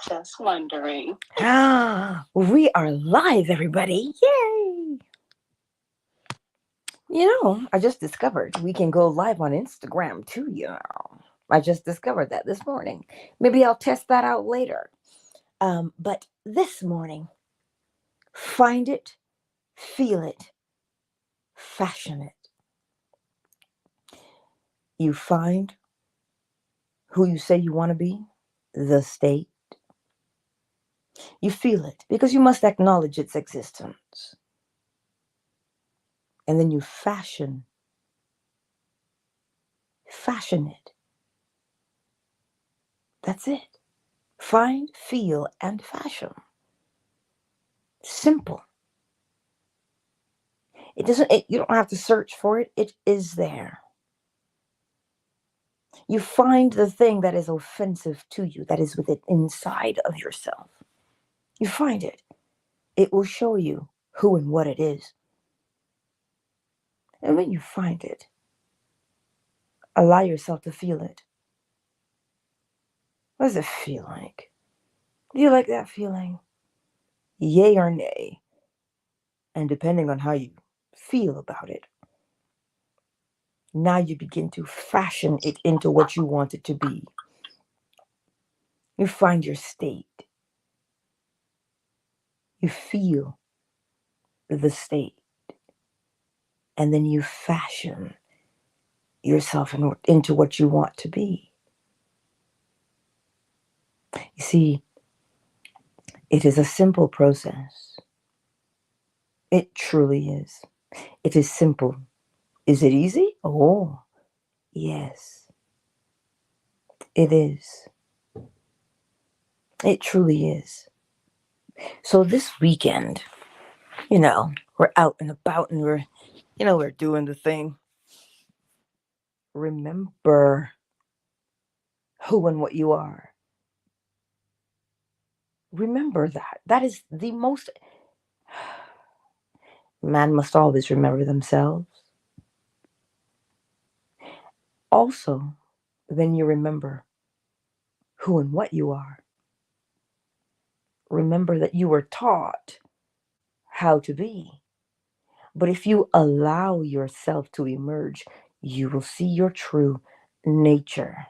Just wondering. We are live, everybody. Yay! I just discovered we can go live on Instagram too. I just discovered that this morning. Maybe I'll test that out later. But this morning, find it, feel it, fashion it. You find who you say you want to be, the state. You feel it because you must acknowledge its existence. And then you fashion it. That's it. Find, feel, and fashion. Simple. You don't have to search for it. It is there. You find the thing that is offensive to you, that is within inside of yourself. You find it. It will show you who and what it is. And when you find it, allow yourself to feel it. What does it feel like? Do you like that feeling? Yay or nay? And depending on how you feel about it, now you begin to fashion it into what you want it to be. You find your state. You feel the state. And then you fashion yourself into what you want to be. You see, it is a simple process. It truly is. It is simple. Is it easy? Oh, yes, it is. It truly is. So this weekend, we're out and about and we're doing the thing. Remember who and what you are. Remember that. That is the most. Man must always remember themselves. Also, when you remember who and what you are, remember that you were taught how to be. But if you allow yourself to emerge, you will see your true nature.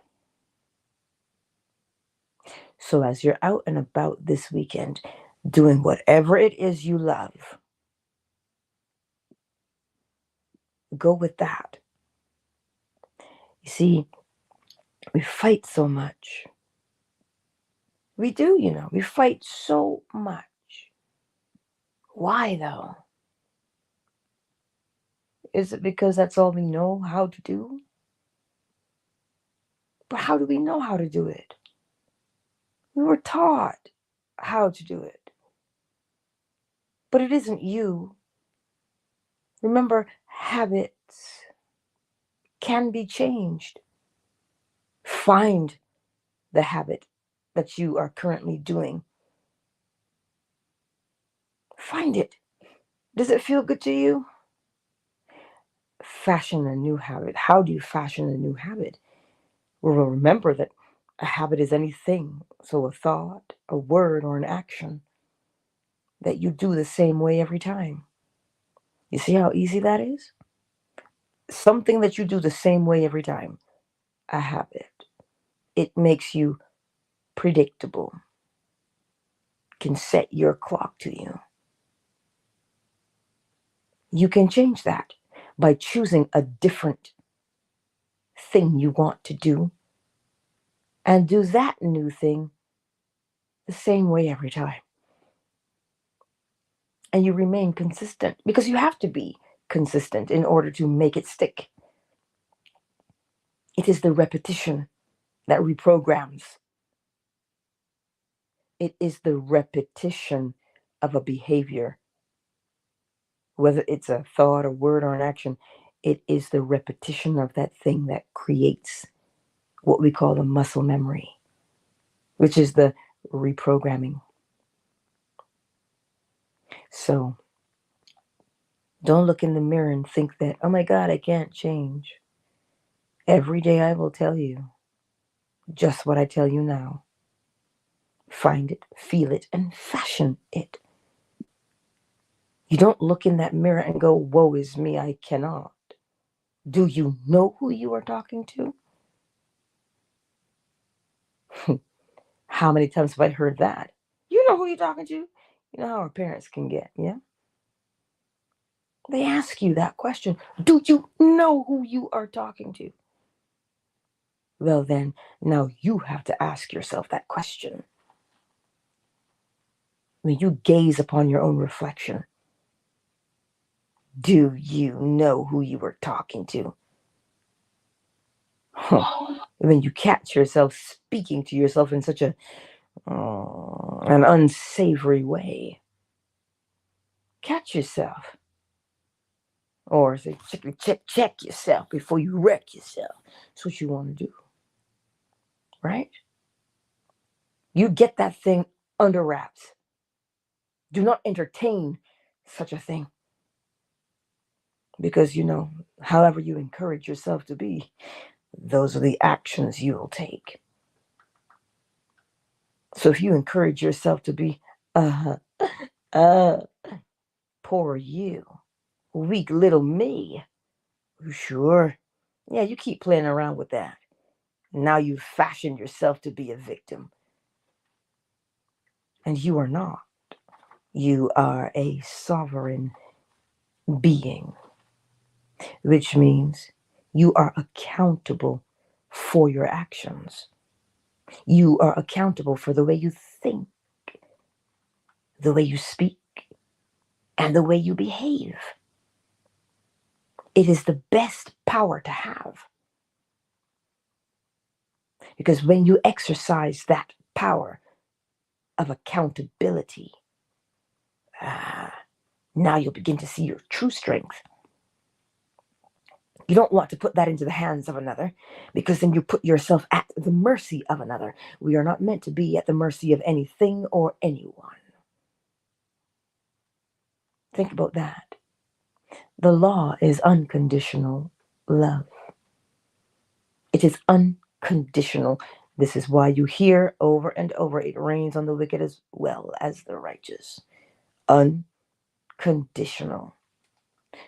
So as you're out and about this weekend, doing whatever it is you love, go with that. You see, we fight so much. We do, we fight so much. Why though? Is it because that's all we know how to do? But how do we know how to do it? We were taught how to do it. But it isn't you. Remember, habits can be changed. Find the habit that you are currently doing. Find it. Does it feel good to you? Fashion a new habit. How do you fashion a new habit? Well, remember that a habit is anything. So a thought, a word, or an action that you do the same way every time. You see how easy that is? Something that you do the same way every time. A habit. It makes you predictable. Can set your clock to you. You can change that by choosing a different thing you want to do and do that new thing the same way every time. And you remain consistent because you have to be consistent in order to make it stick. It is the repetition that reprograms. It is the repetition of a behavior, whether it's a thought, a word, or an action. It is the repetition of that thing that creates what we call the muscle memory, which is the reprogramming. So don't look in the mirror and think that, oh my God, I can't change. Every day I will tell you just what I tell you now. Find it, feel it, and fashion it. You don't look in that mirror and go, woe is me, I cannot. Do you know who you are talking to? How many times have I heard that? You know who you're talking to? You know how our parents can get, yeah? They ask you that question. Do you know who you are talking to? Well, then, now you have to ask yourself that question. When you gaze upon your own reflection, do you know who you were talking to? When you catch yourself speaking to yourself in such an unsavory way, catch yourself. Or say, check yourself before you wreck yourself. That's what you want to do, right? You get that thing under wraps. Do not entertain such a thing. Because, however you encourage yourself to be, those are the actions you will take. So if you encourage yourself to be, poor you, weak little me, sure. Yeah, you keep playing around with that. Now you've fashioned yourself to be a victim. And you are not. You are a sovereign being, which means you are accountable for your actions. You are accountable for the way you think, the way you speak, and the way you behave. It is the best power to have. Because when you exercise that power of accountability, now you'll begin to see your true strength. You don't want to put that into the hands of another, because then you put yourself at the mercy of another. We are not meant to be at the mercy of anything or anyone. Think about that. The law is unconditional love. It is unconditional. This is why you hear over and over, it rains on the wicked as well as the righteous. Unconditional.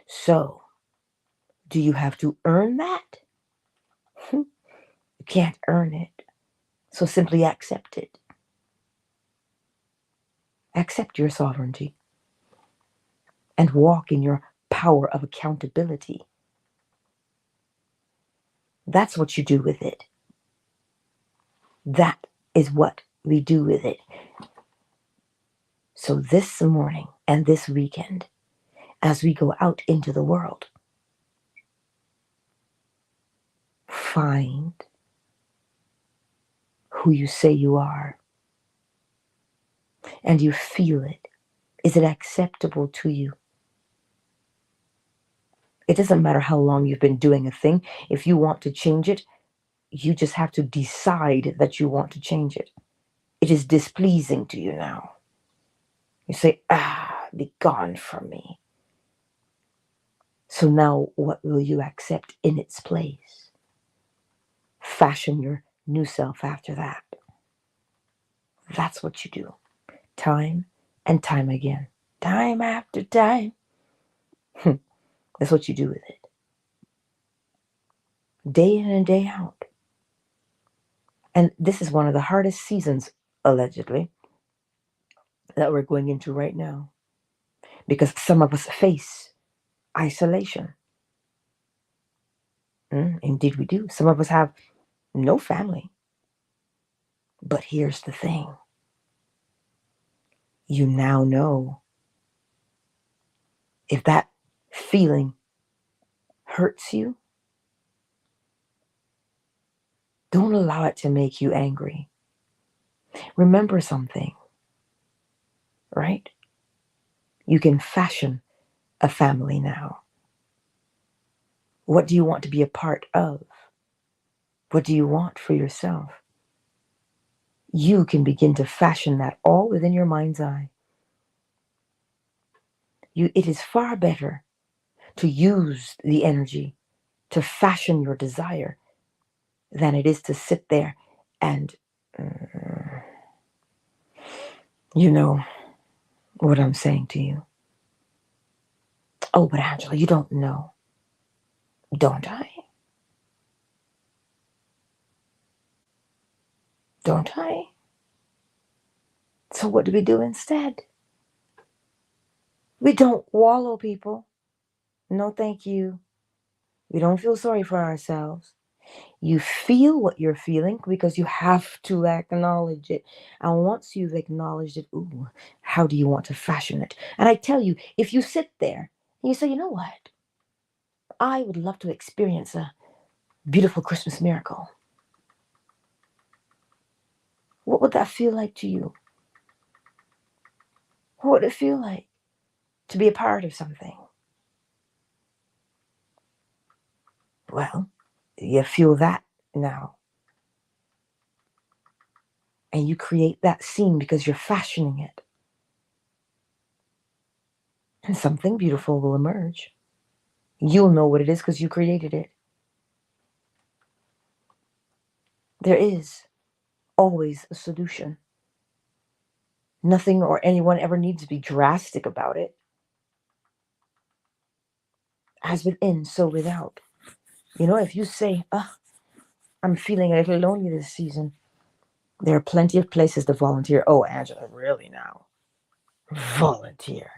So, do you have to earn that? You can't earn it. So simply accept it. Accept your sovereignty and walk in your power of accountability. That's what you do with it. That is what we do with it. So this morning and this weekend, as we go out into the world, find who you say you are, and you feel it. Is it acceptable to you? It doesn't matter how long you've been doing a thing. If you want to change it, you just have to decide that you want to change it. It is displeasing to you now. You say, be gone from me. So now what will you accept in its place? Fashion your new self after that. That's what you do. Time and time again. Time after time. That's what you do with it. Day in and day out. And this is one of the hardest seasons, allegedly, that we're going into right now. Because some of us face isolation. Indeed we do. Some of us have no family. But here's the thing. You now know if that feeling hurts you, don't allow it to make you angry. Remember something, right? You can fashion a family now. What do you want to be a part of? What do you want for yourself? You can begin to fashion that all within your mind's eye. It is far better to use the energy to fashion your desire than it is to sit there and You know what I'm saying to you. Oh, but Angela, you don't know, don't I? Don't I? So what do we do instead? We don't wallow, people. No, thank you. We don't feel sorry for ourselves. You feel what you're feeling because you have to acknowledge it. And once you've acknowledged it, ooh, how do you want to fashion it? And I tell you, if you sit there and you say, you know what? I would love to experience a beautiful Christmas miracle. What would that feel like to you? What would it feel like to be a part of something? Well, you feel that now. And you create that scene because you're fashioning it. And something beautiful will emerge. You'll know what it is because you created it. There is always a solution. Nothing or anyone ever needs to be drastic about it. As within, so without. You know, if you say, I'm feeling a little lonely this season, there are plenty of places to volunteer. Oh, Angela, really now? Volunteer.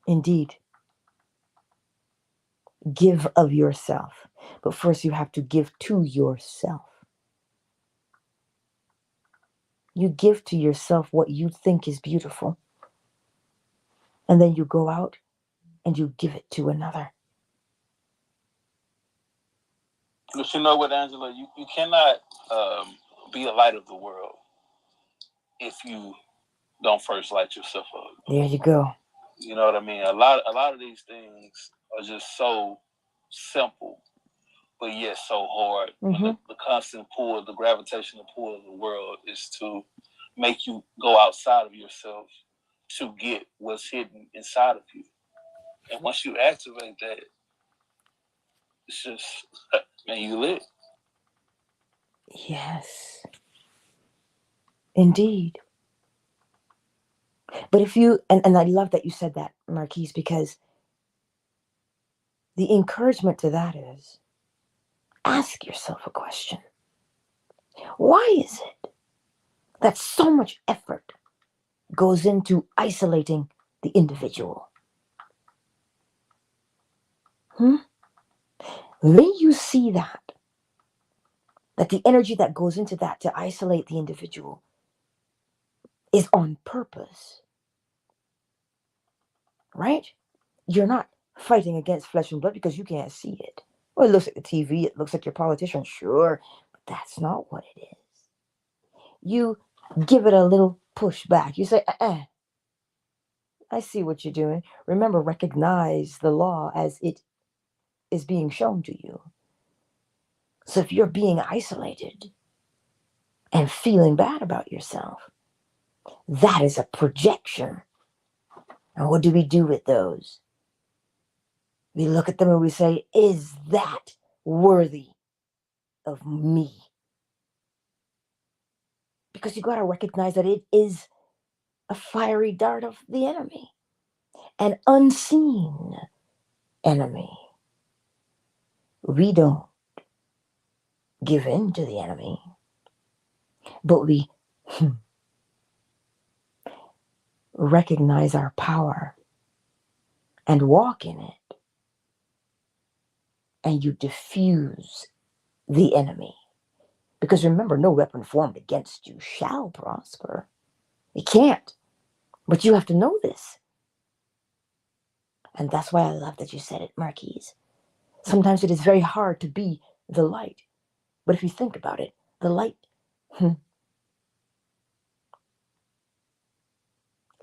Indeed. Give of yourself. But first, you have to give to yourself. You give to yourself what you think is beautiful. And then you go out and you give it to another. But you know what, Angela? You cannot be a light of the world if you don't first light yourself up. There you go. You know what I mean? A lot of these things are just so simple, but yet so hard. Mm-hmm. The constant pull, the gravitational pull of the world is to make you go outside of yourself to get what's hidden inside of you. And once you activate that, it's just, man, you lit. Yes. Indeed. But if you, and I love that you said that, Marquise, because the encouragement to that is ask yourself a question. Why is it that so much effort goes into isolating the individual? When you see that the energy that goes into that to isolate the individual is on purpose, right? You're not fighting against flesh and blood because you can't see it. Well, it looks like the TV, it looks like your politician, sure, but that's not what it is. You give it a little push back. You say, I see what you're doing. Remember, recognize the law as it is being shown to you. So if you're being isolated and feeling bad about yourself, that is a projection. And what do we do with those? We look at them and we say, is that worthy of me? Because you got to recognize that it is a fiery dart of the enemy, an unseen enemy. We don't give in to the enemy, but we recognize our power and walk in it, and you diffuse the enemy. Because remember, no weapon formed against you shall prosper. It can't. But you have to know this. And that's why I love that you said it, Marquise. Sometimes it is very hard to be the light. But if you think about it, the light,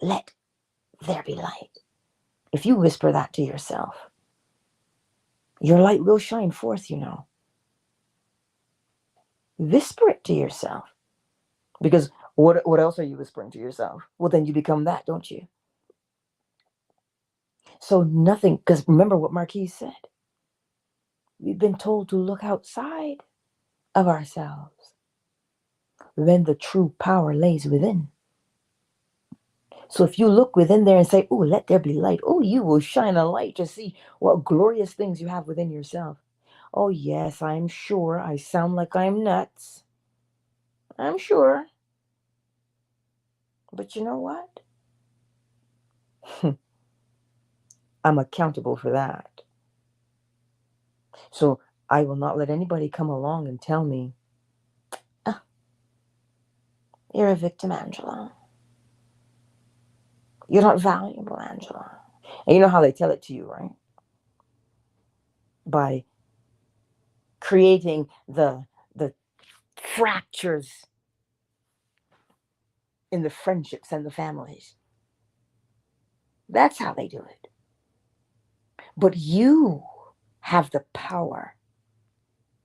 let there be light. If you whisper that to yourself, your light will shine forth, you know. Whisper it to yourself. Because what else are you whispering to yourself? Well, then you become that, don't you? So nothing, because remember what Marquise said. We've been told to look outside of ourselves. when the true power lays within. So if you look within there and say, "Oh, let there be light," oh, you will shine a light to see what glorious things you have within yourself. Oh, yes, I'm sure I sound like I'm nuts. I'm sure. But you know what? I'm accountable for that. So I will not let anybody come along and tell me, "Ah, you're a victim, Angela. You're not valuable, Angela." And you know how they tell it to you, right? By creating the fractures in the friendships and the families. That's how they do it. But you have the power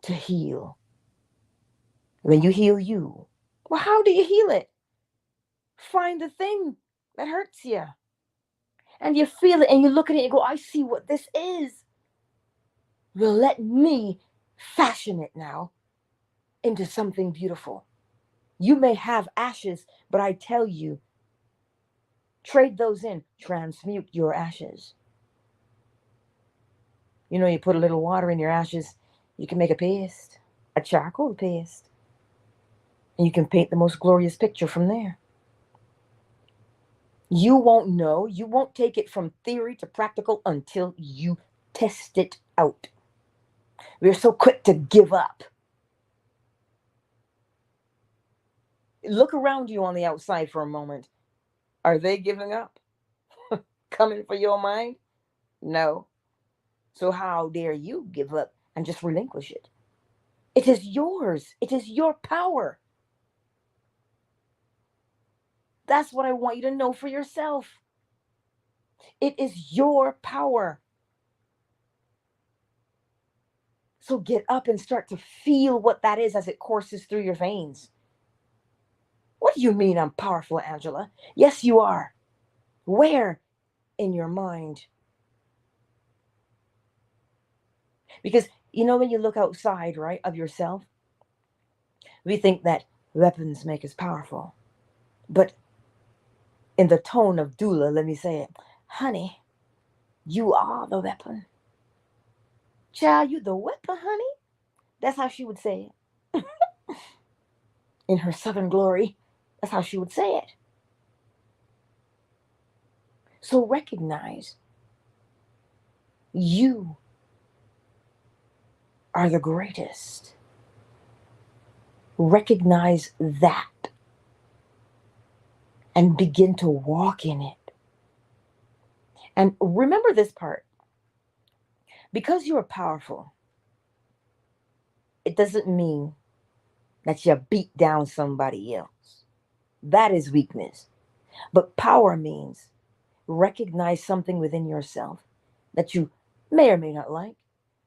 to heal. When you heal you, well, how do you heal it? Find the thing that hurts you. And you feel it and you look at it and you go, "I see what this is. Well, let me fashion it now into something beautiful." You may have ashes, but I tell you, trade those in, transmute your ashes. You know, you put a little water in your ashes, you can make a paste, a charcoal paste, and you can paint the most glorious picture from there. You won't know, you won't take it from theory to practical until you test it out. We're so quick to give up. Look around you on the outside for a moment. Are they giving up? Coming for your mind? No. So how dare you give up and just relinquish it? It is yours. It is your power. That's what I want you to know for yourself. It is your power. So get up and start to feel what that is as it courses through your veins. What do you mean I'm powerful, Angela? Yes, you are. Where? In your mind. Because you know, when you look outside, right, of yourself, we think that weapons make us powerful. But in the tone of Dula, let me say it, honey, you are the weapon. Child, you the weapon, honey. That's how she would say it. In her southern glory, that's how she would say it. So recognize you are the greatest. Recognize that and begin to walk in it. And remember this part, because you are powerful, it doesn't mean that you beat down somebody else. That is weakness. But power means recognize something within yourself that you may or may not like.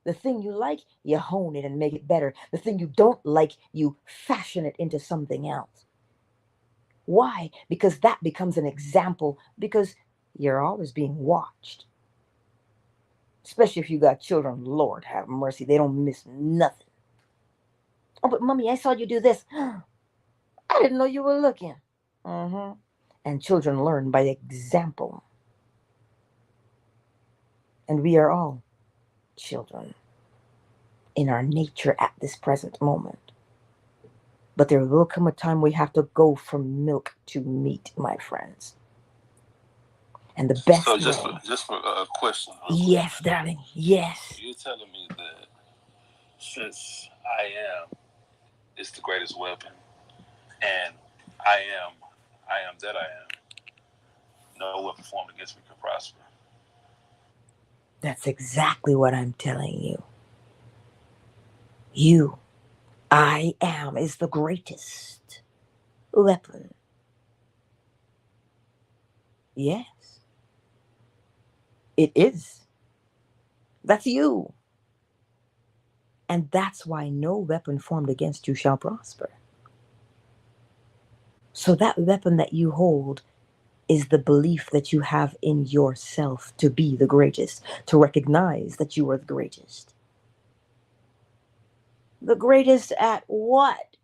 The thing you like, you hone it and make it better. The thing you don't like, you fashion it into something else. Why? Because that becomes an example, because you're always being watched. Especially if you got children, Lord have mercy, they don't miss nothing. "Oh, but mommy, I saw you do this." "I didn't know you were looking." Mm-hmm. And children learn by example. And we are all children in our nature at this present moment. But there will come a time we have to go from milk to meat, my friends. And the best So way. just for a question. Yes, darling. Yes. You're telling me that since I am is the greatest weapon, and I am that I am, no weapon formed against me can prosper. That's exactly what I'm telling you. You, I am, is the greatest weapon. Yes, it is. That's you. And that's why no weapon formed against you shall prosper. So that weapon that you hold is the belief that you have in yourself to be the greatest, to recognize that you are the greatest. The greatest at what?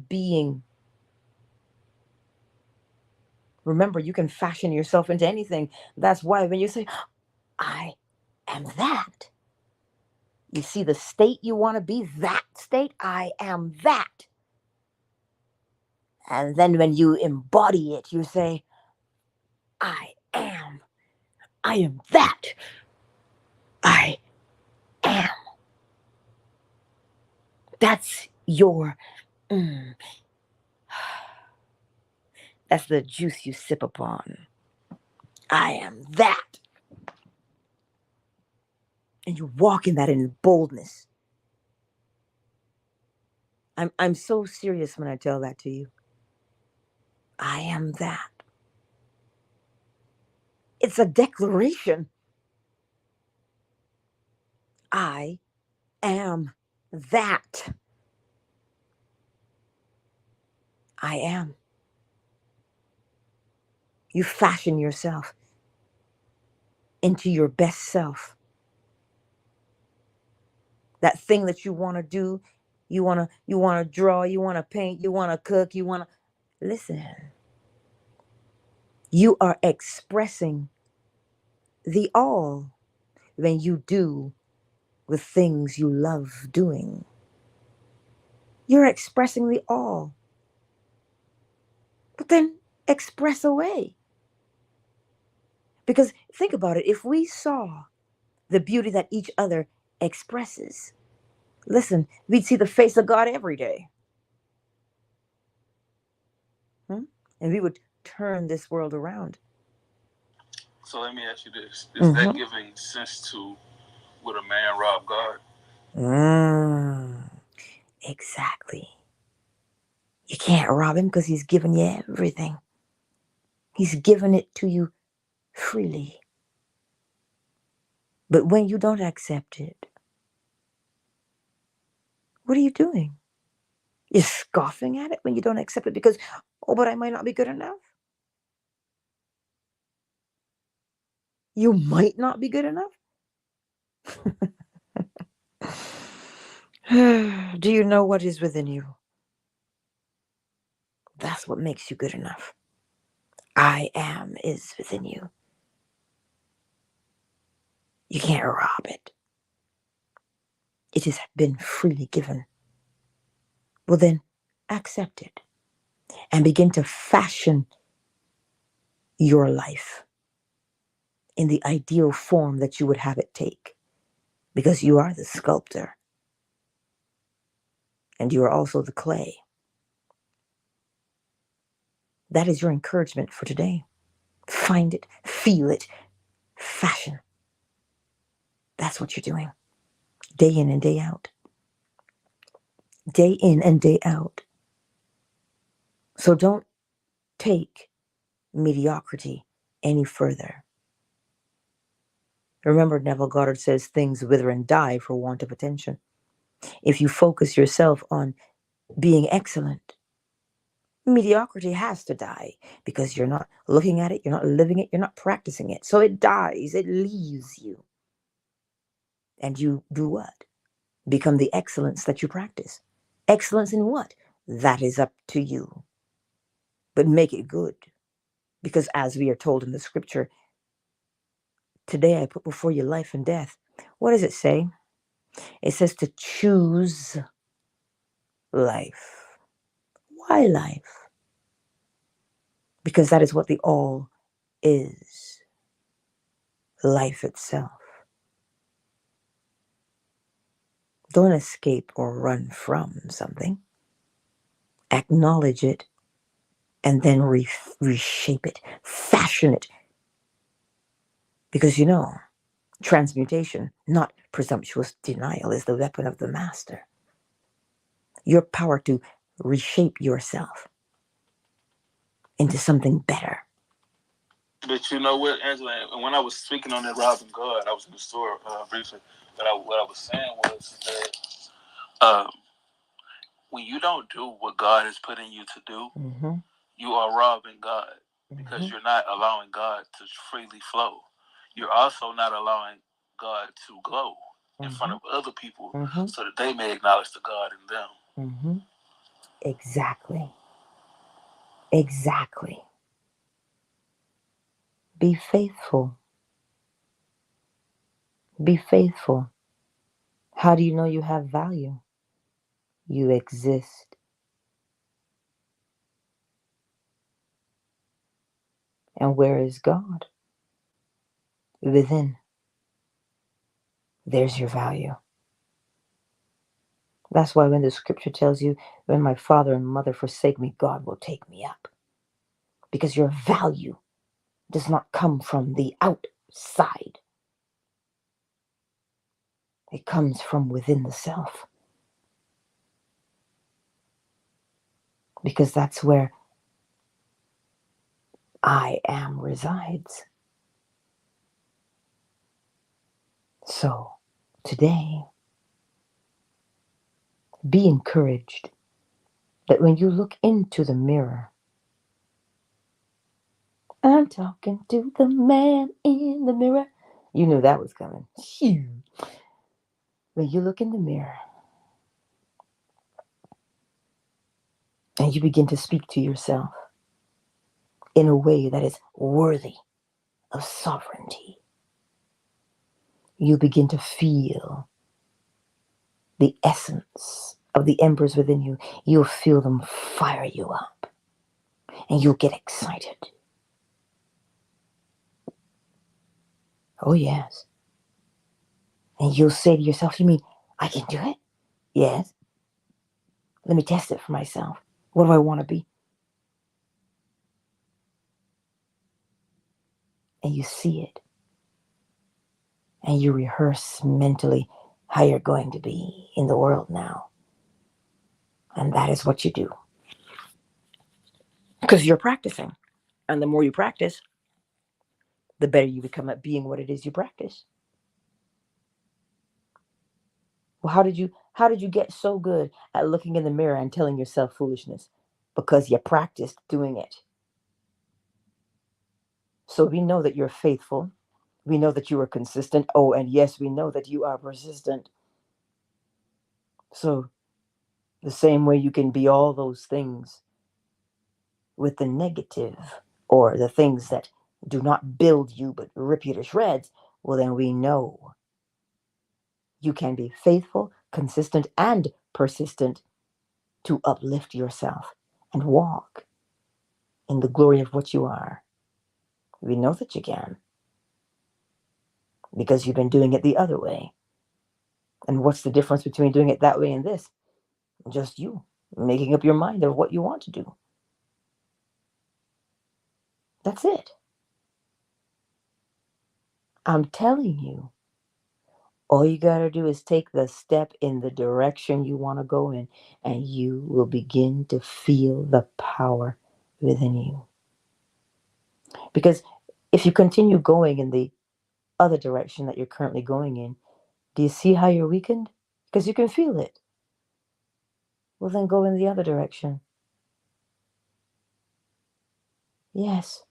being. Remember, you can fashion yourself into anything. That's why when you say, I am that, you see the state you want to be, that state, I am that. And then when you embody it, you say, I am that. I am. That's your, mm, that's the juice you sip upon. I am that. And you walk in that in boldness. I'm so serious when I tell that to you. I am that. It's a declaration. I am that. I am. You fashion yourself into your best self. That thing that you want to do, you want to draw, you want to paint, you want to cook, you want to listen. You are expressing the all when you do the things you love doing. You're expressing the all. But then express away. Because think about it, if we saw the beauty that each other expresses, listen, we'd see the face of God every day. Hmm? And we would turn this world around. So let me ask you this: is that Mm-hmm. giving sense to would a man rob God? Mm, exactly. You can't rob him because he's given you everything. He's given it to you freely. But when you don't accept it, what are you doing? You're scoffing at it when you don't accept it because, oh, but I might not be good enough. You might not be good enough. Do you know what is within you? That's what makes you good enough. I am is within you. You can't rob it. It has been freely given. Well, then, accept it and begin to fashion your life in the ideal form that you would have it take. Because you are the sculptor and you are also the clay. That is your encouragement for today. Find it, feel it, fashion. That's what you're doing. Day in and day out. Day in and day out. So don't take mediocrity any further. Remember, Neville Goddard says things wither and die for want of attention. If you focus yourself on being excellent, mediocrity has to die because you're not looking at it, you're not living it, you're not practicing it. So it dies, it leaves you. And you do what? Become the excellence that you practice. Excellence in what? That is up to you. But make it good. Because as we are told in the scripture, today I put before you life and death. What does it say? It says to choose life. Why life? Because that is what the all is. Life itself. Don't escape or run from something. Acknowledge it and then reshape it, fashion it. Because you know, transmutation, not presumptuous denial, is the weapon of the master. Your power to reshape yourself into something better. But you know what, Angela? When I was speaking on that robbing God, I was in the store briefly. But what I was saying was that when you don't do what God has put in you to do, you are robbing God because you're not allowing God to freely flow. You're also not allowing God to glow in front of other people so that they may acknowledge the God in them. Exactly. Exactly. Be faithful. Be faithful. How do you know you have value? You exist. And where is God? Within. There's your value. That's why when the scripture tells you, when my father and mother forsake me, God will take me up. Because your value does not come from the outside, it comes from within the self. Because that's where I am resides. So today, be encouraged that when you look into the mirror, I'm talking to the man in the mirror. You knew that was coming. Phew. When you look in the mirror and you begin to speak to yourself in a way that is worthy of sovereignty, you begin to feel the essence of the embers within you. You'll feel them fire you up and you'll get excited. Oh, yes. And you'll say to yourself, you mean I can do it? Yes. Let me test it for myself. What do I want to be? And you see it. And you rehearse mentally how you're going to be in the world now. And that is what you do. Because you're practicing. And the more you practice, the better you become at being what it is you practice. Well, how did you get so good at looking in the mirror and telling yourself foolishness? Because you practiced doing it. So we know that you're faithful. We know that you are consistent. Oh, and yes, we know that you are persistent. So the same way you can be all those things with the negative or the things that do not build you but rip you to shreds, well, then we know you can be faithful, consistent, and persistent to uplift yourself and walk in the glory of what you are. We know that you can because you've been doing it the other way. And what's the difference between doing it that way and this? Just you making up your mind of what you want to do. That's it. I'm telling you, all you got to do is take the step in the direction you want to go in, and you will begin to feel the power within you. Because if you continue going in the other direction that you're currently going in, do you see how you're weakened? Because you can feel it. Well, then go in the other direction. Yes.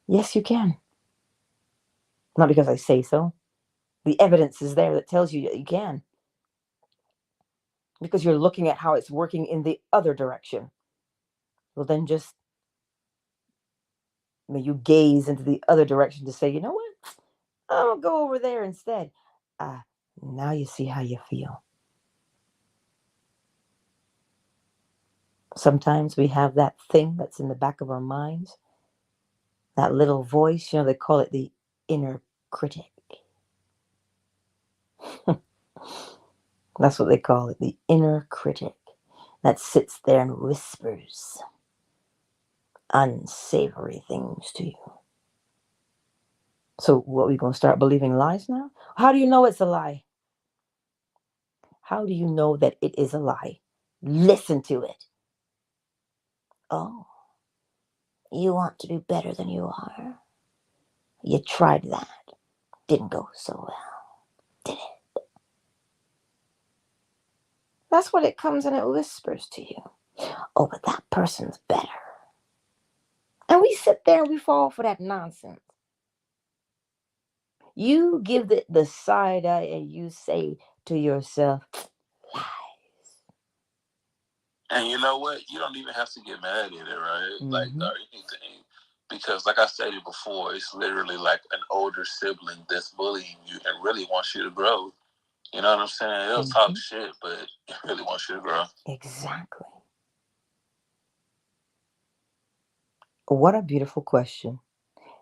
Yes, you can. Not because I say so. The evidence is there that tells you that you can. Because you're looking at how it's working in the other direction. Well, then just you gaze into the other direction to say, you know what? I'll go over there instead. Now you see how you feel. Sometimes we have that thing that's in the back of our minds, that little voice, they call it the inner critic. That's what they call it, the inner critic that sits there and whispers unsavory things to you. So what, we going to start believing lies now? How do you know it's a lie? How do you know that it is a lie? Listen to it. Oh, you want to be better than you are. You tried that. Didn't go so well, did it? That's what it comes and it whispers to you. Oh, but that person's better. And we sit there and we fall for that nonsense. You give the side eye and you say to yourself, lies. And you know what? You don't even have to get mad at it, right? Like, or anything. Because, like I stated before, it's literally like an older sibling that's bullying you and really wants you to grow. You know what I'm saying? It'll talk shit, but it really wants you to grow. Exactly. What a beautiful question.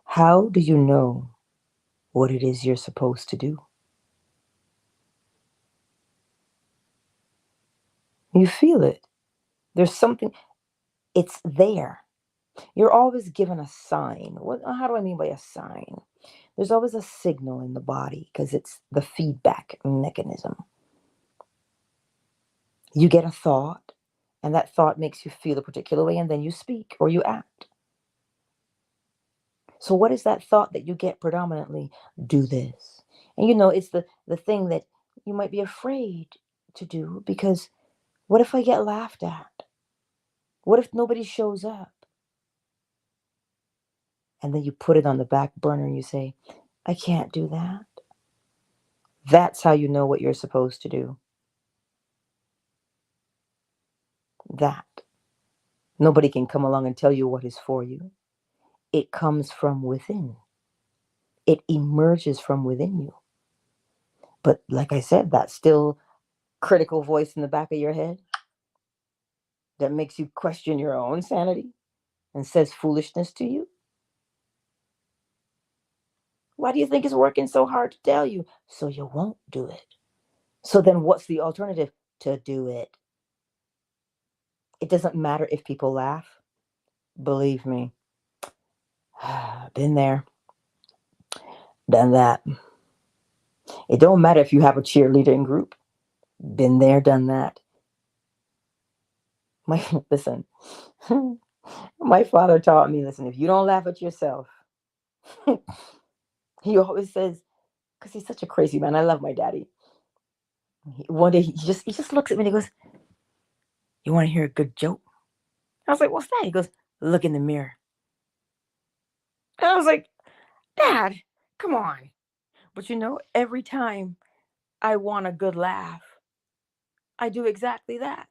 How do you know what it is you're supposed to do? You feel it. There's something, it's there. You're always given a sign. How do I mean by a sign? There's always a signal in the body because it's the feedback mechanism. You get a thought, and that thought makes you feel a particular way, and then you speak or you act. So, what is that thought that you get predominantly? Do this. And it's the thing that you might be afraid to do because what if I get laughed at? What if nobody shows up? And then you put it on the back burner and you say, I can't do that. That's how you know what you're supposed to do. That. Nobody can come along and tell you what is for you. It comes from within. It emerges from within you. But like I said, that still critical voice in the back of your head that makes you question your own sanity and says foolishness to you. Why do you think it's working so hard to tell you? So you won't do it. So then what's the alternative? To do it. It doesn't matter if people laugh. Believe me. Been there. Done that. It don't matter if you have a cheerleading group. Been there, done that. Listen. My father taught me, listen, if you don't laugh at yourself, he always says, because he's such a crazy man. I love my daddy. One day he just looks at me and he goes, you want to hear a good joke? I was like, what's that? He goes, look in the mirror. And I was like, Dad, come on. But every time I want a good laugh, I do exactly that.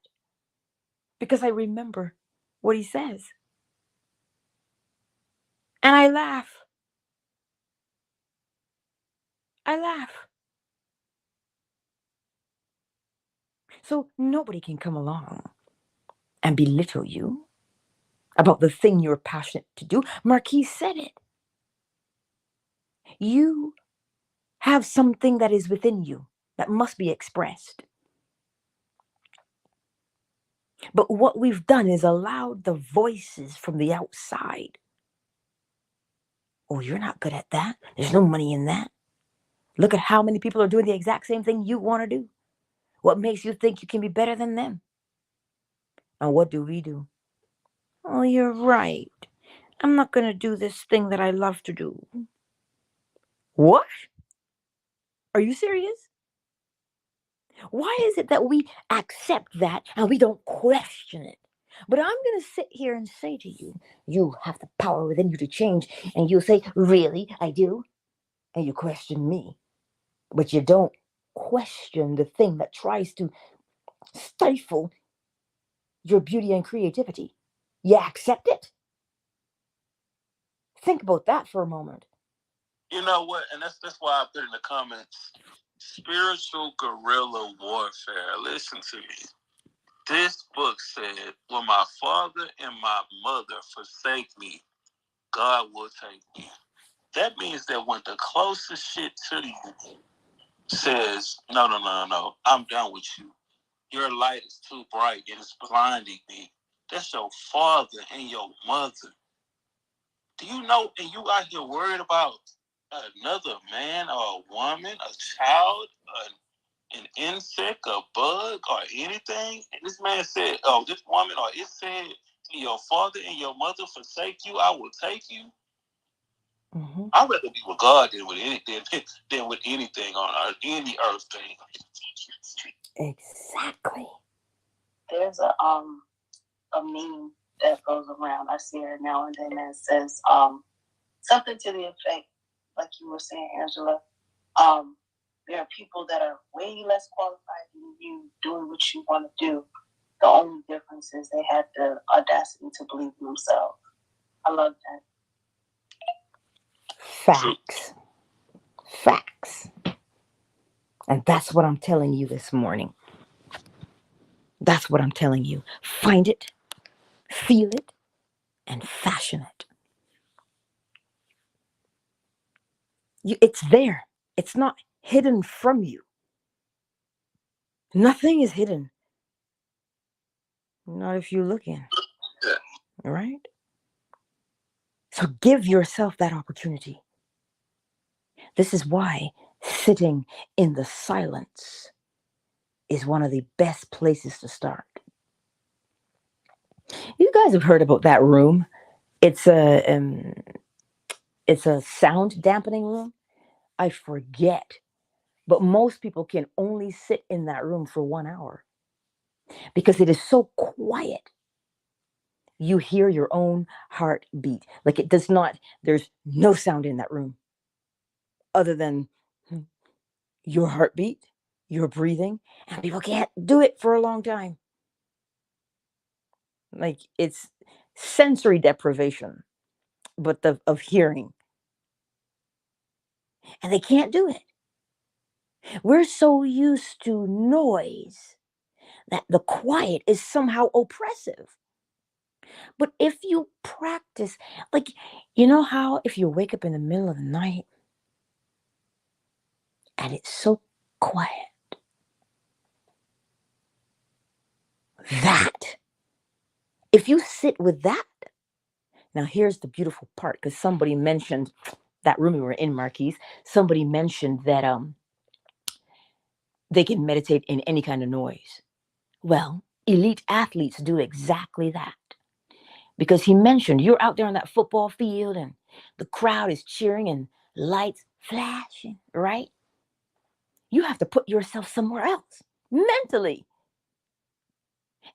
Because I remember what he says. And I laugh. I laugh. So nobody can come along and belittle you about the thing you're passionate to do. Marquise said it. You have something that is within you that must be expressed. But what we've done is allowed the voices from the outside. Oh, you're not good at that. There's no money in that. Look at how many people are doing the exact same thing you want to do. What makes you think you can be better than them? And what do? Oh, you're right. I'm not going to do this thing that I love to do. What? Are you serious? Why is it that we accept that and we don't question it? But I'm going to sit here and say to you, you have the power within you to change. And you'll say, really? I do? And you question me. But you don't question the thing that tries to stifle your beauty and creativity. You accept it? Think about that for a moment. You know what? And that's why I put in the comments, spiritual guerrilla warfare. Listen to me. This book said, when my father and my mother forsake me, God will take me. That means that when the closest shit to you says, no, I'm done with you. Your light is too bright and it's blinding me. That's your father and your mother. Do you know, and you out here worried about another man or a woman, a child, an insect, a bug, or anything? And this man said, oh, this woman, or it said, your father and your mother forsake you, I will take you. Mm-hmm. I'd rather be with God than with anything on any earth thing. Exactly. There's a meme that goes around. I see it now and then that says something to the effect, like you were saying, Angela. There are people that are way less qualified than you doing what you want to do, The only difference is they had the audacity to believe in themselves. I love that. Facts. Facts. And that's what I'm telling you this morning. That's what I'm telling you. Find it, feel it, and fashion it. It's there. It's not hidden from you. Nothing is hidden. Not if you're looking. All right? So give yourself that opportunity. This is why sitting in the silence is one of the best places to start. You guys have heard about that room. It's a sound dampening room. I forget, but most people can only sit in that room for 1 hour because it is so quiet. You hear your own heartbeat. Like it does not, there's no sound in that room other than your heartbeat, your breathing, and people can't do it for a long time. Like it's sensory deprivation, but of hearing. And they can't do it. We're so used to noise that the quiet is somehow oppressive. But if you practice, like, you know how if you wake up in the middle of the night and it's so quiet, that, if you sit with that, now here's the beautiful part, because somebody mentioned that room we were in, Marquise, somebody mentioned that they can meditate in any kind of noise. Well, elite athletes do exactly that. Because he mentioned you're out there on that football field and the crowd is cheering and lights flashing, right? You have to put yourself somewhere else mentally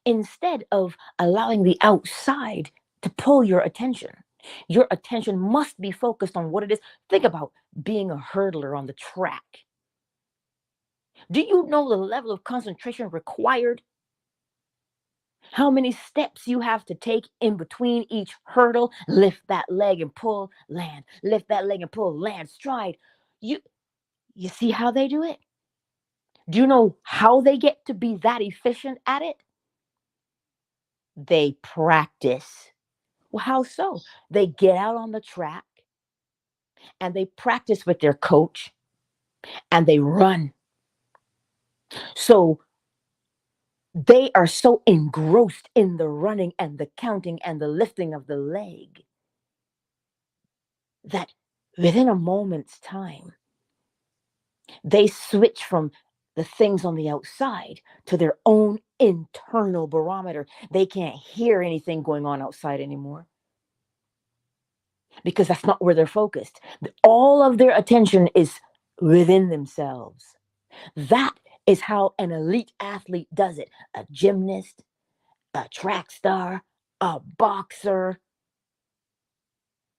instead of allowing the outside to pull your attention. Your attention must be focused on what it is. Think about being a hurdler on the track. Do you know the level of concentration required? How many steps you have to take in between each hurdle? Lift that leg and pull, land. Lift that leg and pull, land, stride. You see how they do it? Do you know how they get to be that efficient at it? They practice. Well, how so? They get out on the track and they practice with their coach and they run. So they are so engrossed in the running and the counting and the lifting of the leg that within a moment's time, they switch from the things on the outside to their own internal barometer. They can't hear anything going on outside anymore because that's not where they're focused. All of their attention is within themselves. That is how an elite athlete does it. A gymnast, a track star, a boxer.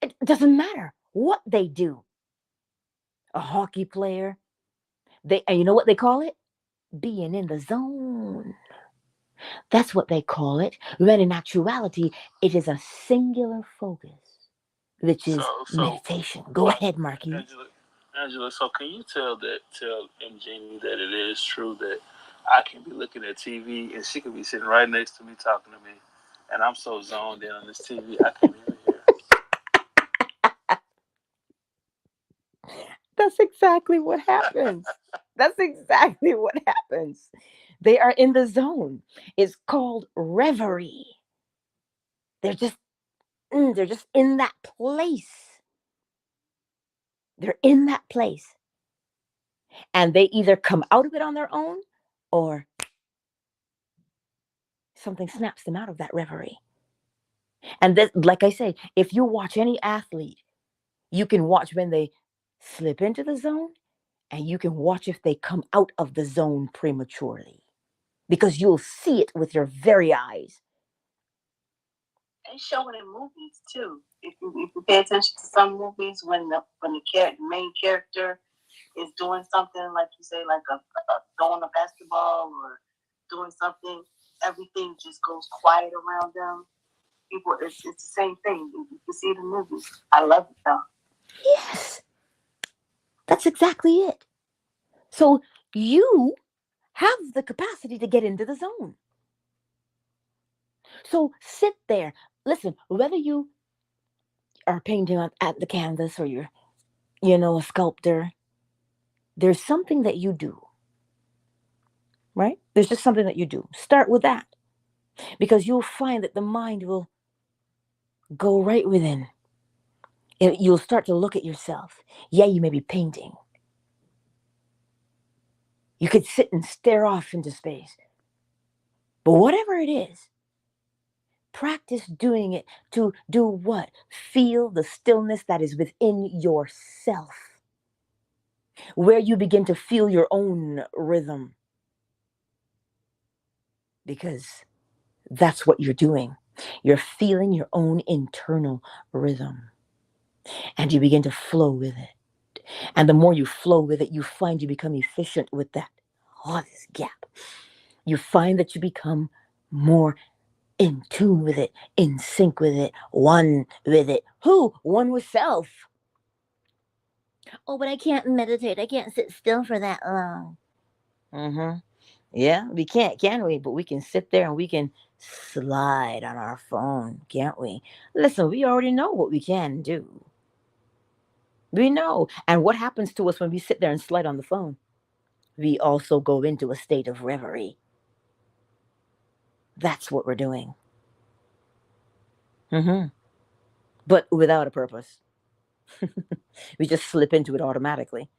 It doesn't matter what they do. A hockey player. And you know what they call it? Being in the zone. That's what they call it. When in actuality, it is a singular focus, which is meditation. Go ahead, Marky. Angela, so can you tell Jeannie that it is true that I can be looking at TV and she can be sitting right next to me talking to me, and I'm so zoned in on this TV I can't even hear. That's exactly what happens. That's exactly what happens. They are in the zone. It's called reverie. They're just in that place. They're in that place. And they either come out of it on their own or something snaps them out of that reverie. And that, like I say, if you watch any athlete, you can watch when they slip into the zone and you can watch if they come out of the zone prematurely because you'll see it with your very eyes. They show it in movies too. If you pay attention to some movies, when the main character is doing something, like you say, like throwing a basketball or doing something, everything just goes quiet around them. People, it's the same thing. You can see the movie. I love it though. Yes, that's exactly it. So you have the capacity to get into the zone. So sit there. Listen, whether you are painting at the canvas or you're, a sculptor, there's something that you do, right? There's just something that you do. Start with that because you'll find that the mind will go right within. And you'll start to look at yourself. Yeah, you may be painting. You could sit and stare off into space. But whatever it is, practice doing it to do what? Feel the stillness that is within yourself, where you begin to feel your own rhythm. Because that's what you're doing. You're feeling your own internal rhythm. And you begin to flow with it. And the more you flow with it, you find you become efficient with that. Oh, this gap. You find that you become more in tune with it, in sync with it, one with it. Who? One with self. Oh, but I can't meditate. I can't sit still for that long. Mm-hmm. Yeah, we can't, can we? But we can sit there and we can slide on our phone, can't we? Listen, we already know what we can do. We know. And what happens to us when we sit there and slide on the phone? We also go into a state of reverie. That's what we're doing. Mm-hmm. But without a purpose. We just slip into it automatically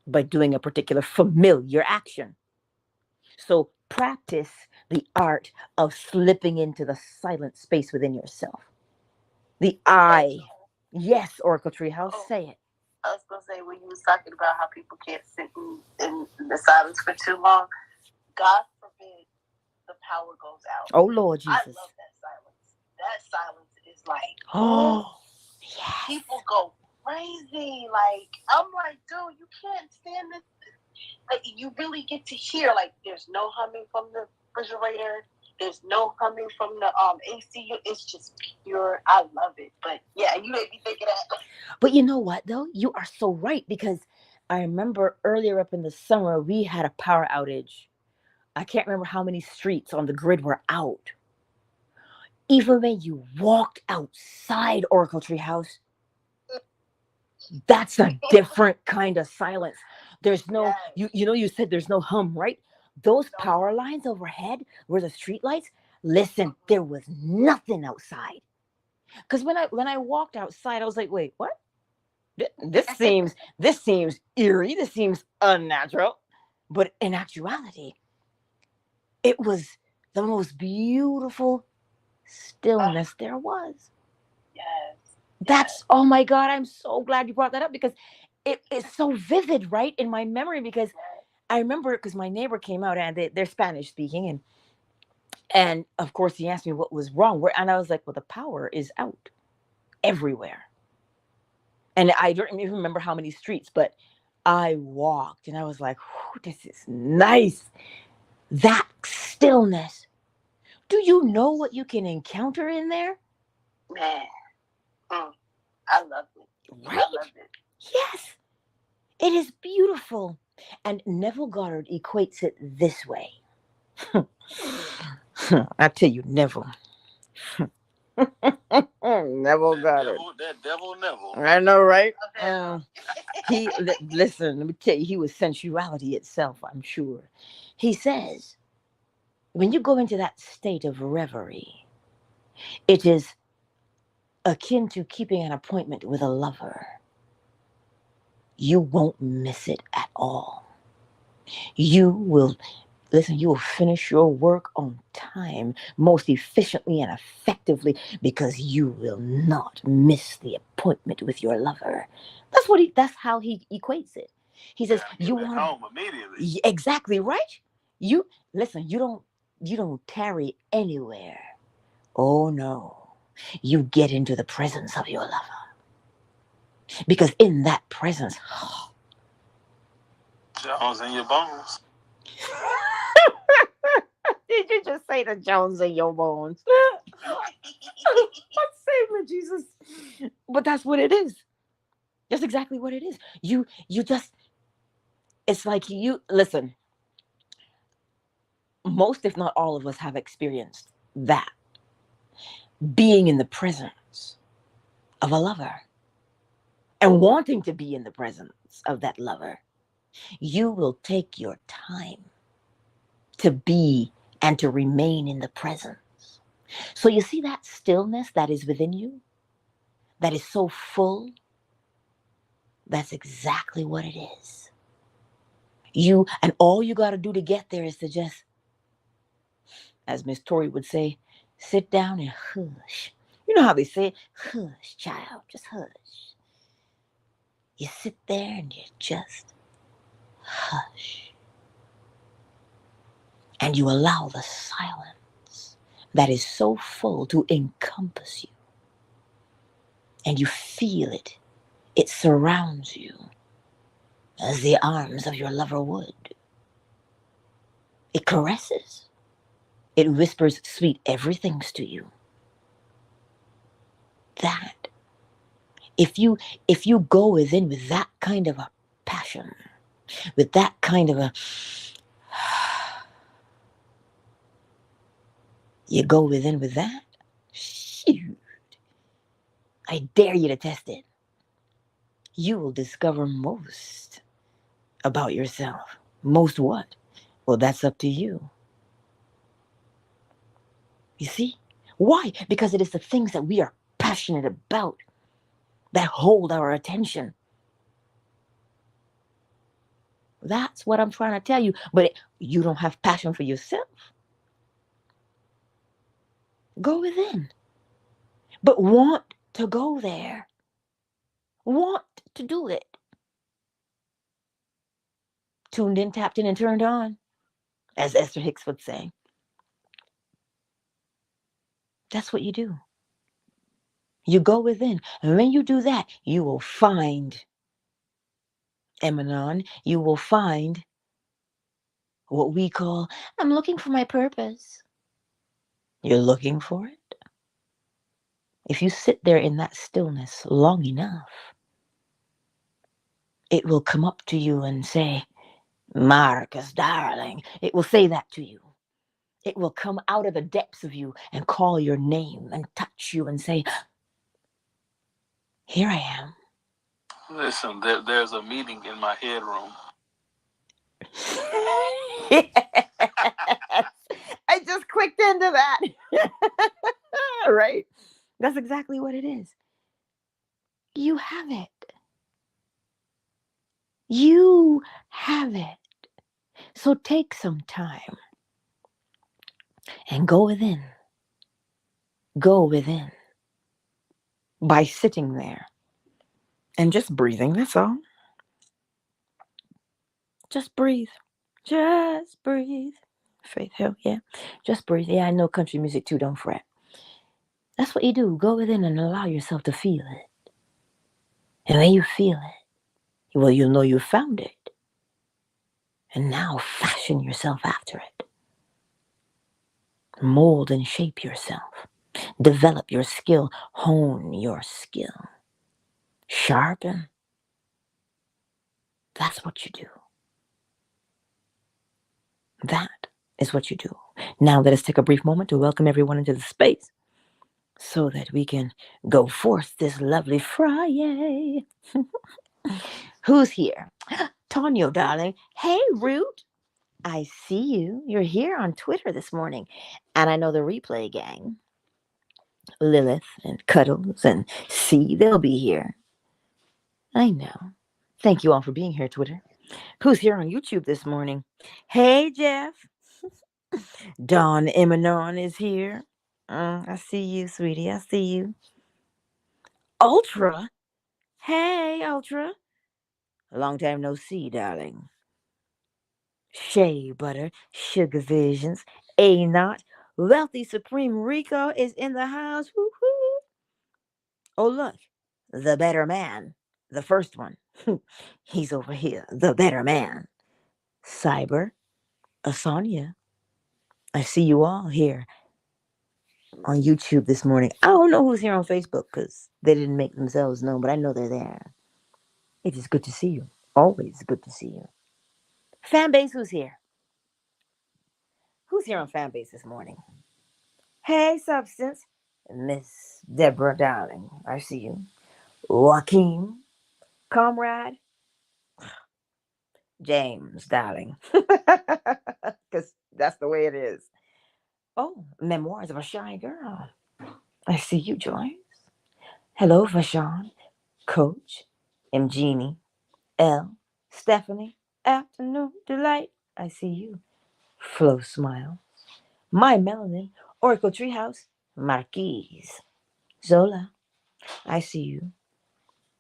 by doing a particular familiar action. So practice the art of slipping into the silent space within yourself. The I. Yes, Oracle Treehouse, say it. I was going to say, when you was talking about how people can't sit in the silence for too long, God forbid the power goes out. Oh, Lord Jesus. I love that silence. That silence is like, oh, yes. People go crazy. Like, I'm like, dude, you can't stand this. Like, you really get to hear, like, there's no humming from the refrigerator. There's no humming from the AC. It's just pure. I love it. But yeah, you made me think of that. But you know what, though? You are so right, because I remember earlier up in the summer, we had a power outage. I can't remember how many streets on the grid were out. Even when you walked outside Oracle Treehouse, that's a different kind of silence. There's no, you said there's no hum, right? Those power lines overhead where the street lights, listen, there was nothing outside. Because when I walked outside, I was like, wait, what? This seems eerie. This seems unnatural. But in actuality, it was the most beautiful stillness there was. Yes. That's, oh my God, I'm so glad you brought that up, because it is so vivid, right, in my memory, because I remember, because my neighbor came out and they're Spanish speaking, and of course he asked me what was wrong, and I was like, well, the power is out everywhere. And I don't even remember how many streets, but I walked and I was like, this is nice. That stillness. Do you know what you can encounter in there? Man, I love it. Right? I love it. Yes. It is beautiful. And Neville Goddard equates it this way. I tell you, Neville. Neville Goddard. That devil Neville. I know, right? Listen, let me tell you, he was sensuality itself, I'm sure. He says, when you go into that state of reverie, it is akin to keeping an appointment with a lover. You won't miss it at all. You will finish your work on time, most efficiently and effectively, because you will not miss the appointment with your lover. That's how he equates it. He says, you want home immediately. Exactly, right? You don't tarry anywhere. Oh no. You get into the presence of your lover. Because in that presence, Jones in your bones. Did you just say the Jones in your bones? Save me, Jesus. But that's what it is. That's exactly what it is. You just, it's like you, listen, most, if not all of us, have experienced that. Being in the presence of a lover and wanting to be in the presence of that lover. You will take your time to be and to remain in the presence. So you see that stillness that is within you, that is so full, that's exactly what it is. And all you got to do to get there is to just, as Miss Tori would say, sit down and hush. You know how they say, hush, child, just hush. You sit there and you just hush. And you allow the silence that is so full to encompass you. And you feel it. It surrounds you as the arms of your lover would. It caresses. It whispers sweet everythings to you. That, if you go within with that kind of a passion, with that kind of a, you go within with that, shoot, I dare you to test it. You will discover most about yourself. Most what? Well, that's up to you. You see? Why? Because it is the things that we are passionate about that hold our attention. That's what I'm trying to tell you. But you don't have passion for yourself. Go within. But want to go there. Want to do it. Tuned in, tapped in, and turned on, as Esther Hicks would say. That's what you do. You go within. And when you do that, you will find Emanon. You will find what we call, I'm looking for my purpose. You're looking for it. If you sit there in that stillness long enough, it will come up to you and say, Marcus, darling. It will say that to you. It will come out of the depths of you and call your name and touch you and say, here I am. Listen, there's a meeting in my headroom. Yes. I just clicked into that. Right? That's exactly what it is. You have it. You have it. So take some time and go within. Go within by sitting there and just breathing. That's all. Just breathe. Just breathe. Faith Hill, yeah. Just breathe. Yeah, I know country music too. Don't fret. That's what you do. Go within and allow yourself to feel it. And when you feel it, well, you'll know you found it. And now fashion yourself after it. Mold and shape yourself. Develop your skill. Hone your skill. Sharpen. That's what you do. That is what you do. Now let us take a brief moment to welcome everyone into the space so that we can go forth this lovely Friday. Who's here? Tonyo, darling. Hey, Root. I see you. You're here on Twitter this morning. And I know the replay gang. Lilith and Cuddles and C, they'll be here. I know. Thank you all for being here, Twitter. Who's here on YouTube this morning? Hey, Jeff. Dawn Emanon is here. I see you, sweetie. I see you. Ultra. Hey, Ultra. Long time no see, darling. Shea Butter, Sugar Visions, A Not, Wealthy Supreme Rico is in the house. Woo-hoo. Oh, look, the better man. The first one. He's over here. The better man. Cyber, Asanya, I see you all here on YouTube this morning. I don't know who's here on Facebook because they didn't make themselves known, but I know they're there. It is good to see you. Always good to see you. Fan base, who's here? Who's here on fan base this morning? Hey, Substance. Miss Deborah, darling. I see you. Joaquin, comrade. James, darling. Because that's the way it is. Oh, Memoirs of a Shy Girl. I see you, Joyce. Hello, Vashon, Coach, Mgenie, L, Stephanie, Afternoon Delight. I see you. Flo Smile, My Melanin, Oracle Treehouse, Marquise, Zola. I see you.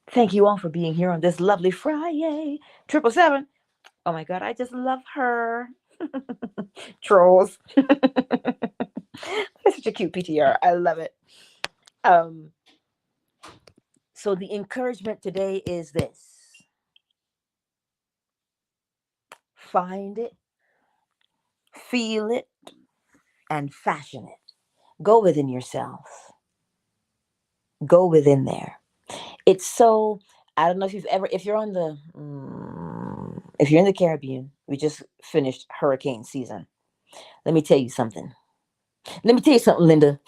Thank you all for being here on this lovely Friday. 777. Oh my God, I just love her. Trolls. That's such a cute PTR. I love it. So the encouragement today is this. Find it, feel it, and fashion it. Go within yourself. Go within there. It's so, I don't know if you've ever, if you're on the, if you're in the Caribbean, we just finished hurricane season. Let me tell you something. Linda.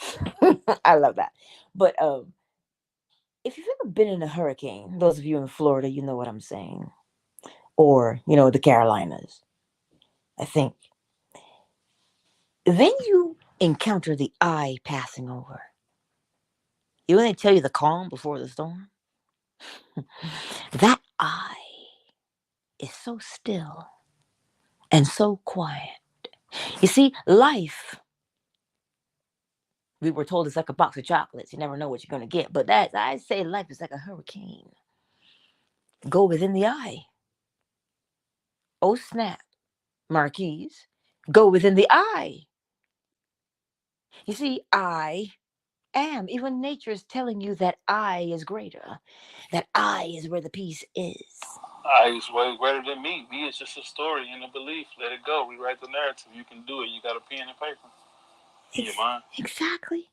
I love that. But if you've ever been in a hurricane, those of you in Florida, you know what I'm saying. Or, the Carolinas, I think. Then you encounter the eye passing over. You know when they tell you the calm before the storm? That eye is so still and so quiet. You see, life, we were told it's like a box of chocolates. You never know what you're going to get. But I say life is like a hurricane. Go within the eye. Oh, snap. Marquise, go within the eye. You see, I am. Even nature is telling you that I is greater. That I is where the peace is. I is way greater than me. Me is just a story and a belief. Let it go. Rewrite the narrative. You can do it. You got a pen and paper in your mind. Exactly.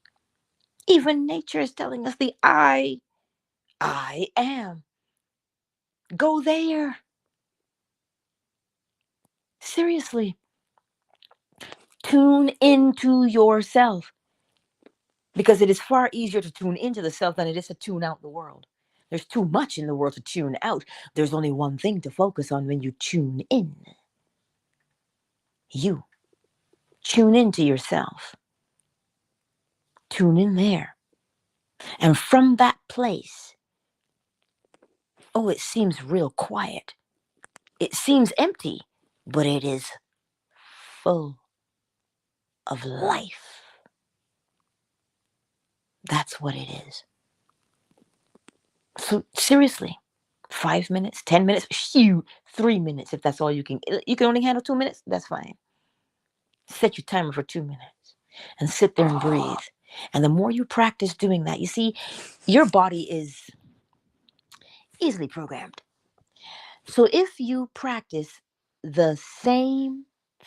Even nature is telling us the I am. Go there. Seriously. Tune into yourself. Because it is far easier to tune into the self than it is to tune out the world. There's too much in the world to tune out. There's only one thing to focus on when you tune in. You. Tune into yourself. Tune in there. And from that place, it seems real quiet. It seems empty, but it is full of life. That's what it is. So seriously, 5 minutes, 10 minutes, 3 minutes if that's all you can. You can only handle 2 minutes, that's fine. Set your timer for 2 minutes and sit there and breathe. And the more you practice doing that, you see, your body is easily programmed. So if you practice the same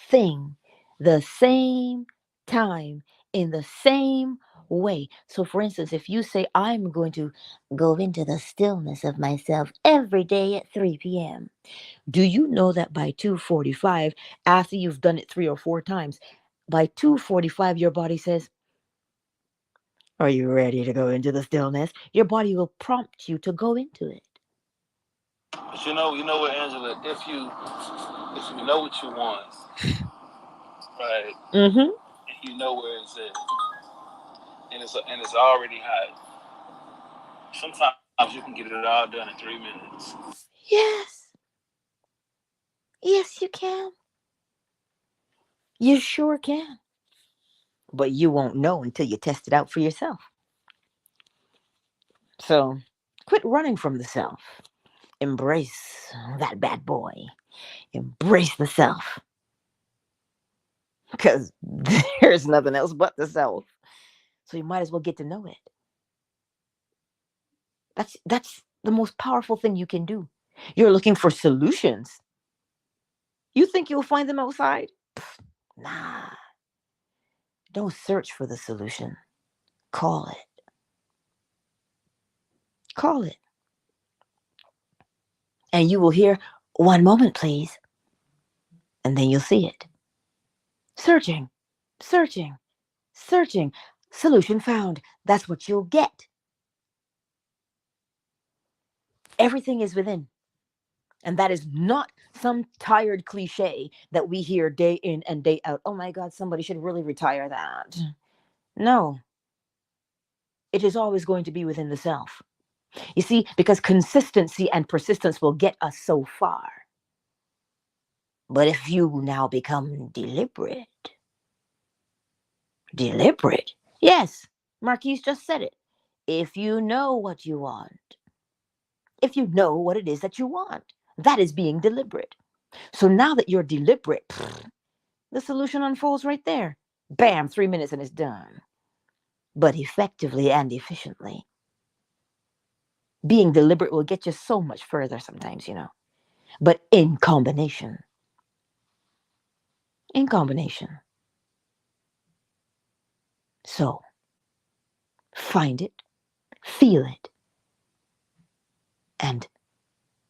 thing, the same time, in the same way. So for instance, if you say, I'm going to go into the stillness of myself every day at 3 p.m., do you know that by 2:45, after you've done it 3 or 4 times, by 2:45, your body says, are you ready to go into the stillness? Your body will prompt you to go into it. But you know what, Angela? If you know what you want, right? Mm-hmm. And you know where it's at, and it's already hot. Sometimes you can get it all done in 3 minutes. Yes. Yes, you can. You sure can. But you won't know until you test it out for yourself. So quit running from the self. Embrace that bad boy. Embrace the self. Because there's nothing else but the self. So you might as well get to know it. That's the most powerful thing you can do. You're looking for solutions. You think you'll find them outside? Nah. Don't search for the solution. Call it. Call it. And you will hear, "One moment, please." And then you'll see it. Searching, searching, searching. Solution found. That's what you'll get. Everything is within. And that is not some tired cliche that we hear day in and day out. Oh my God, somebody should really retire that. No, it is always going to be within the self. You see, because consistency and persistence will get us so far. But if you now become deliberate, yes, Marquise just said it. If you know what you want, if you know what it is that you want, that is being deliberate. So now that you're deliberate, the solution unfolds right there. Bam, 3 minutes and it's done. But effectively and efficiently. Being deliberate will get you so much further sometimes, But in combination. In combination. So, find it, feel it, and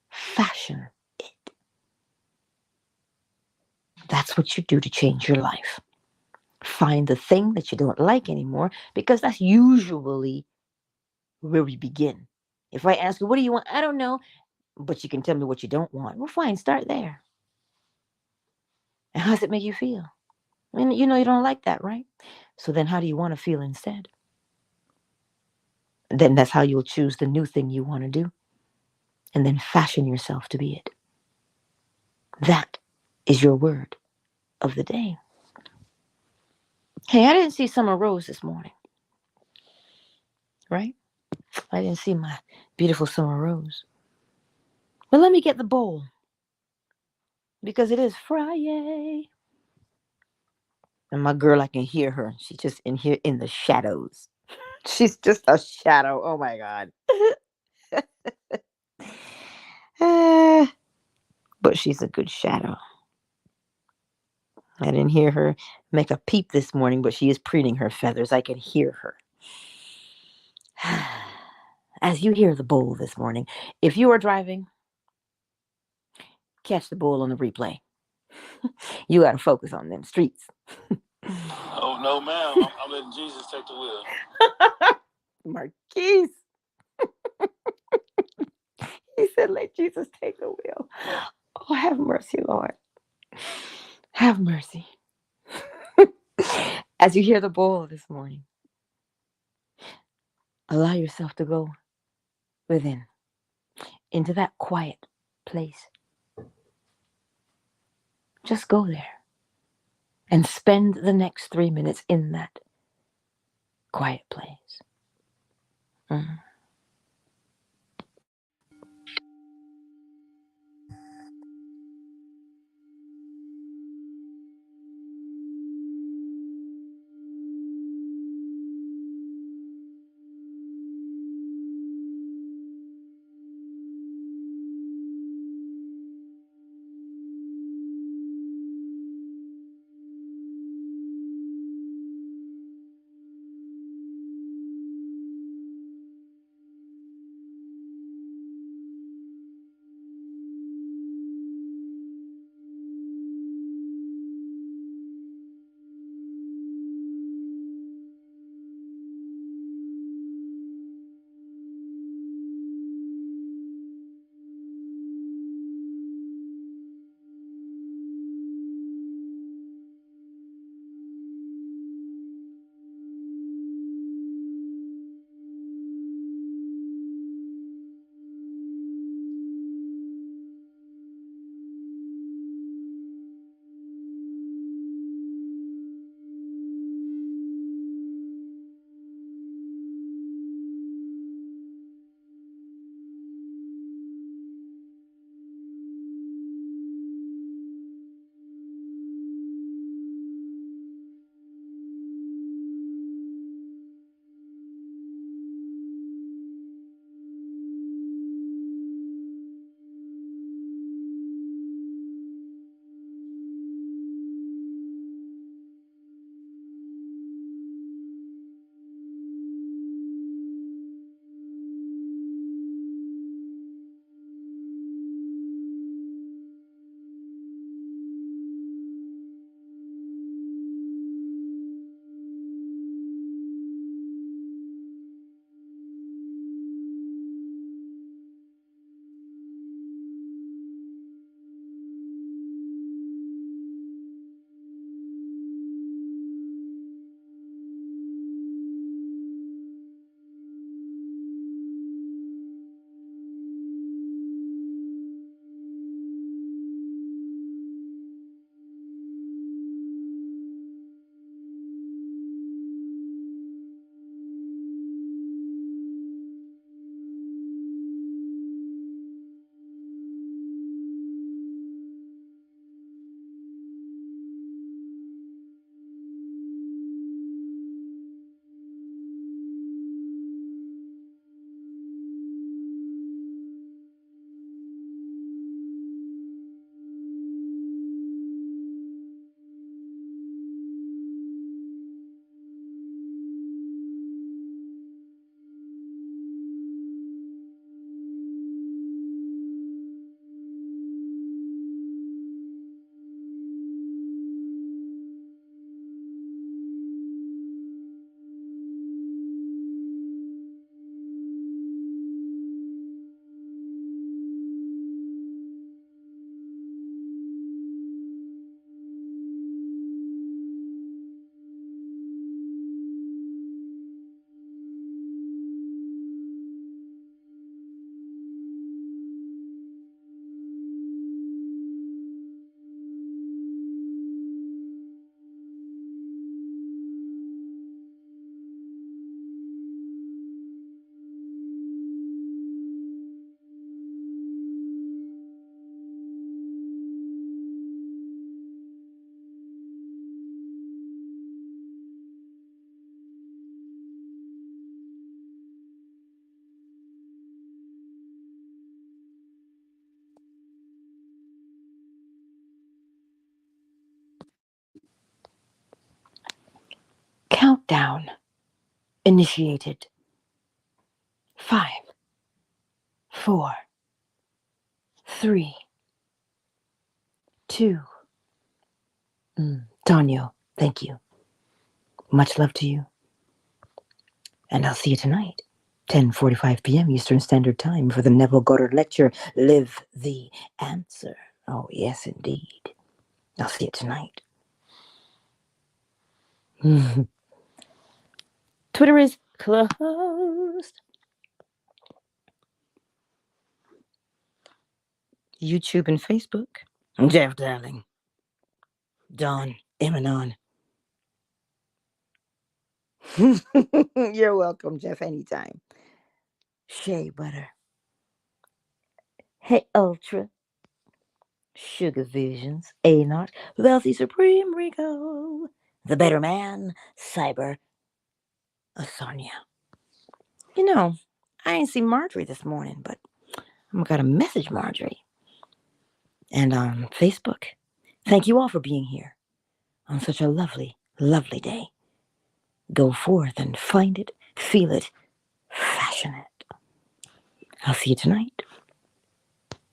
fashion it. That's what you do to change your life. Find the thing that you don't like anymore, because that's usually where we begin. If I ask you, what do you want? I don't know, but you can tell me what you don't want. Well, fine, start there. And how does it make you feel? And you don't like that, right? So then how do you want to feel instead? Then that's how you'll choose the new thing you want to do. And then fashion yourself to be it. That is your word of the day. Hey, I didn't see Summer Rose this morning. Right? I didn't see my beautiful Summer Rose. Well, let me get the bowl. Because it is Friday. And my girl, I can hear her. She's just in here in the shadows. She's just a shadow. Oh my God. But she's a good shadow. I didn't hear her make a peep this morning, but she is preening her feathers. I can hear her. As you hear the bowl this morning, if you are driving, catch the bowl on the replay. You got to focus on them streets. Oh, no, ma'am. I'm letting Jesus take the wheel. Marquise. He said, let Jesus take the wheel. Oh, have mercy, Lord. Have mercy. As you hear the bowl this morning, allow yourself to go within, into that quiet place. Just go there and spend the next 3 minutes in that quiet place. Mm. Countdown initiated. 5, 4, 3, 2. Tonyo, thank you. Much love to you. And I'll see you tonight, 10:45 p.m. Eastern Standard Time for the Neville Goddard Lecture, Live the Answer. Oh, yes, indeed. I'll see you tonight. Twitter is closed. YouTube and Facebook. Jeff Darling. Dawn Emanon. You're welcome, Jeff, anytime. Shea Butter. Hey, Ultra. Sugar Visions. A-Not. Wealthy Supreme Rico. The Better Man. Cyber. Sonia. You know, I ain't seen Marjorie this morning, but I'm gonna message Marjorie. And on Facebook. Thank you all for being here on such a lovely, lovely day. Go forth and find it, feel it, fashion it. I'll see you tonight.